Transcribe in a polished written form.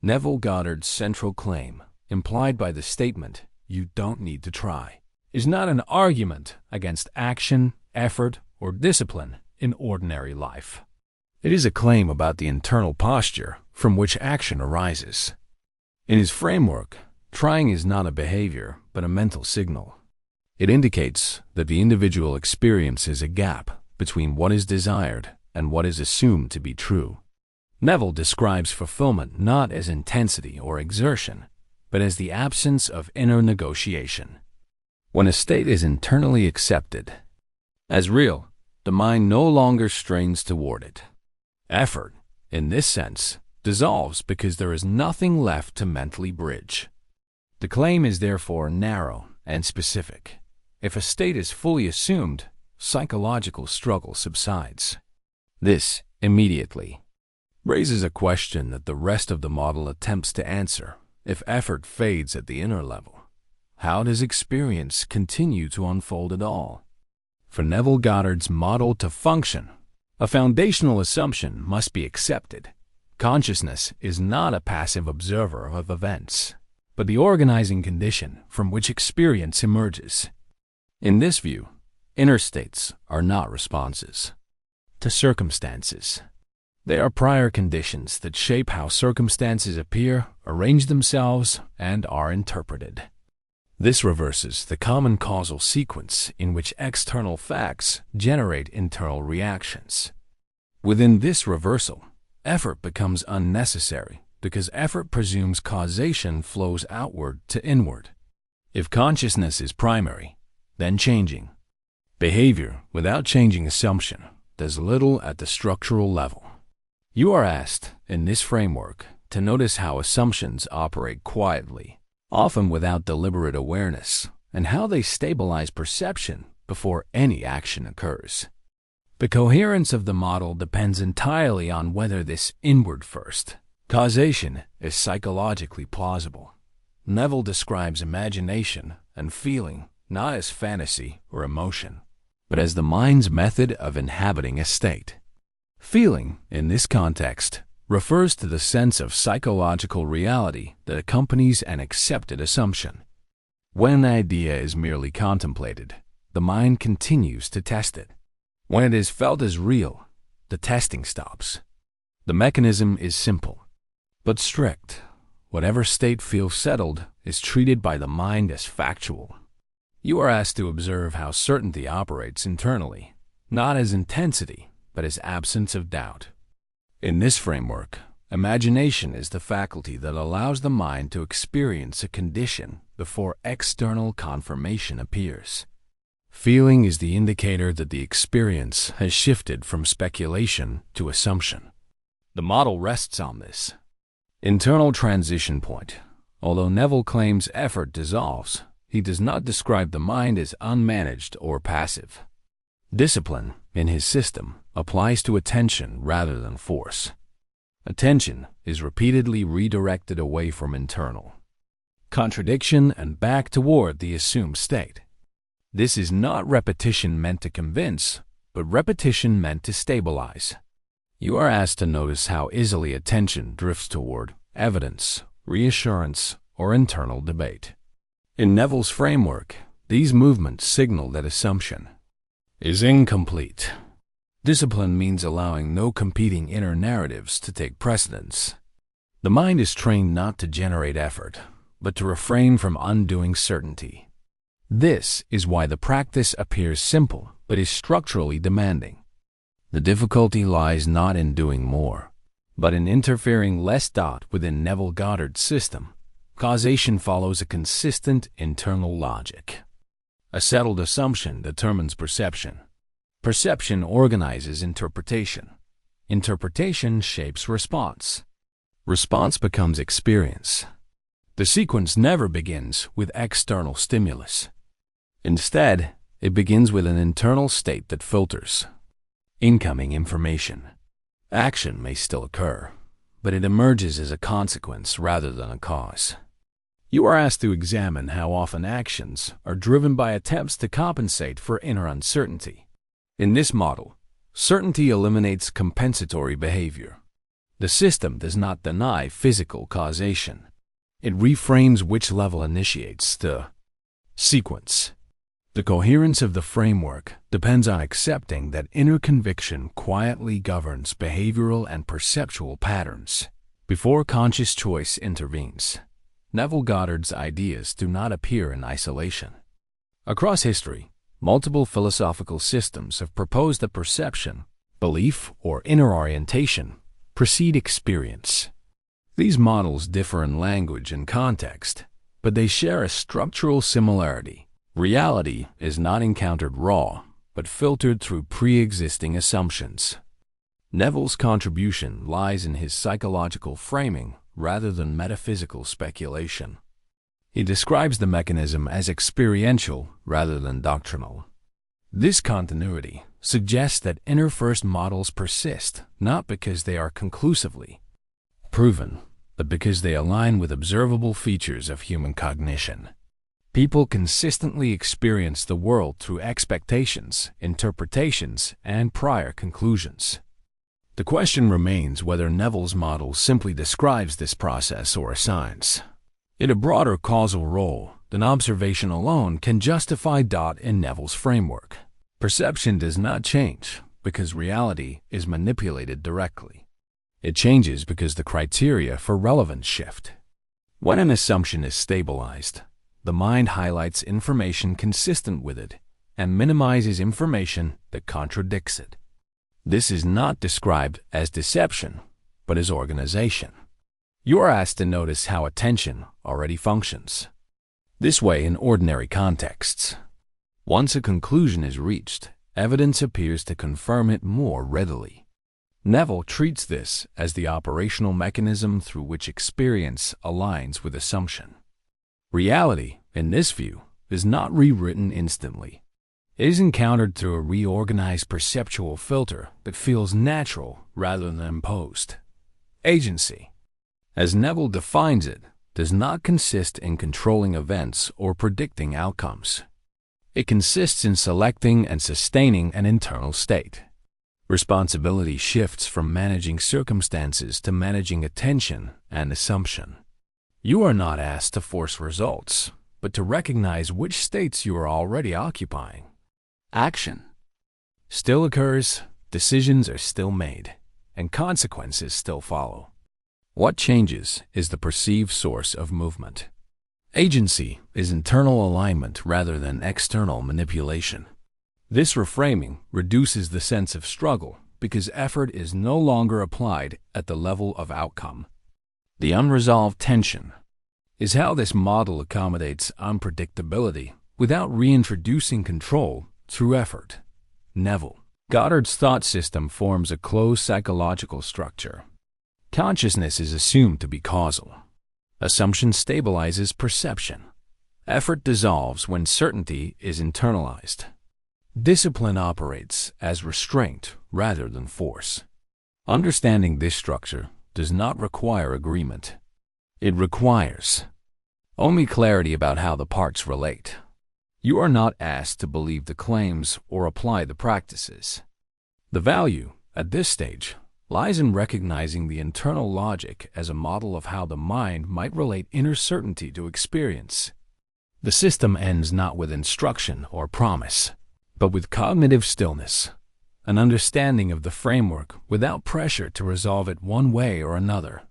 Neville Goddard's central claim, implied by the statement, "You don't need to try," is not an argument against action, effort, or discipline in ordinary life. It is a claim about the internal posture from which action arises. In his framework, trying is not a behavior, but a mental signal. It indicates that the individual experiences a gap between what is desired and what is assumed to be true. Neville describes fulfillment not as intensity or exertion, but as the absence of inner negotiation. When a state is internally accepted as real, the mind no longer strains toward it. Effort, in this sense, dissolves because there is nothing left to mentally bridge. The claim is therefore narrow and specific. If a state is fully assumed, psychological struggle subsides. This immediately raises a question that the rest of the model attempts to answer. If effort fades at the inner level, how does experience continue to unfold at all? For Neville Goddard's model to function, a foundational assumption must be accepted. Consciousness is not a passive observer of events, but the organizing condition from which experience emerges. In this view, inner states are not responses to circumstances. They are prior conditions that shape how circumstances appear, arrange themselves, and are interpreted. This reverses the common causal sequence in which external facts generate internal reactions. Within this reversal, effort becomes unnecessary because effort presumes causation flows outward to inward. If consciousness is primary, then changing behavior without changing assumption does little at the structural level. You are asked, in this framework, to notice how assumptions operate quietly, often without deliberate awareness, and how they stabilize perception before any action occurs. The coherence of the model depends entirely on whether this inward-first causation is psychologically plausible. Neville describes imagination and feeling not as fantasy or emotion, but as the mind's method of inhabiting a state. Feeling, in this context, refers to the sense of psychological reality that accompanies an accepted assumption. When an idea is merely contemplated, the mind continues to test it. When it is felt as real, the testing stops. The mechanism is simple, but strict. Whatever state feels settled is treated by the mind as factual. You are asked to observe how certainty operates internally, not as intensity, but as absence of doubt. In this framework, imagination is the faculty that allows the mind to experience a condition before external confirmation appears. Feeling is the indicator that the experience has shifted from speculation to assumption. The model rests on this internal transition point. Although Neville claims effort dissolves, he does not describe the mind as unmanaged or passive. Discipline, in his system, applies to attention rather than force. Attention is repeatedly redirected away from internal contradiction and back toward the assumed state. This is not repetition meant to convince, but repetition meant to stabilize. You are asked to notice how easily attention drifts toward evidence, reassurance, or internal debate. In Neville's framework, these movements signal that assumption is incomplete. Discipline means allowing no competing inner narratives to take precedence. The mind is trained not to generate effort, but to refrain from undoing certainty. This is why the practice appears simple, but is structurally demanding. The difficulty lies not in doing more, but in interfering less. Within Neville Goddard's system, causation follows a consistent internal logic. A settled assumption determines perception. Perception organizes interpretation. Interpretation shapes response. Response becomes experience. The sequence never begins with external stimulus. Instead, it begins with an internal state that filters incoming information. Action may still occur, but it emerges as a consequence rather than a cause. You are asked to examine how often actions are driven by attempts to compensate for inner uncertainty. In this model, certainty eliminates compensatory behavior. The system does not deny physical causation. It reframes which level initiates the sequence. The coherence of the framework depends on accepting that inner conviction quietly governs behavioral and perceptual patterns before conscious choice intervenes. Neville Goddard's ideas do not appear in isolation. Across history, multiple philosophical systems have proposed that perception, belief, or inner orientation precede experience. These models differ in language and context, but they share a structural similarity. Reality is not encountered raw, but filtered through pre-existing assumptions. Neville's contribution lies in his psychological framing rather than metaphysical speculation. He describes the mechanism as experiential rather than doctrinal. This continuity suggests that inner first models persist not because they are conclusively proven, but because they align with observable features of human cognition. People consistently experience the world through expectations, interpretations, and prior conclusions. The question remains whether Neville's model simply describes this process or assigns it a broader causal role than observation alone can justify. In Neville's framework, perception does not change because reality is manipulated directly. It changes because the criteria for relevance shift. When an assumption is stabilized, the mind highlights information consistent with it and minimizes information that contradicts it. This is not described as deception, but as organization. You are asked to notice how attention already functions this way in ordinary contexts. Once a conclusion is reached, evidence appears to confirm it more readily. Neville treats this as the operational mechanism through which experience aligns with assumption. Reality, in this view, is not rewritten instantly. It is encountered through a reorganized perceptual filter that feels natural rather than imposed. Agency, as Neville defines it, does not consist in controlling events or predicting outcomes. It consists in selecting and sustaining an internal state. Responsibility shifts from managing circumstances to managing attention and assumption. You are not asked to force results, but to recognize which states you are already occupying. Action still occurs, decisions are still made, and consequences still follow. What changes is the perceived source of movement. Agency is internal alignment rather than external manipulation. This reframing reduces the sense of struggle because effort is no longer applied at the level of outcome. The unresolved tension is how this model accommodates unpredictability without reintroducing control through effort. Neville Goddard's thought system forms a closed psychological structure. Consciousness is assumed to be causal. Assumption stabilizes perception. Effort dissolves when certainty is internalized. Discipline operates as restraint rather than force. Understanding this structure does not require agreement. It requires only clarity about how the parts relate. You are not asked to believe the claims or apply the practices. The value, at this stage, lies in recognizing the internal logic as a model of how the mind might relate inner certainty to experience. The system ends not with instruction or promise, but with cognitive stillness, an understanding of the framework without pressure to resolve it one way or another.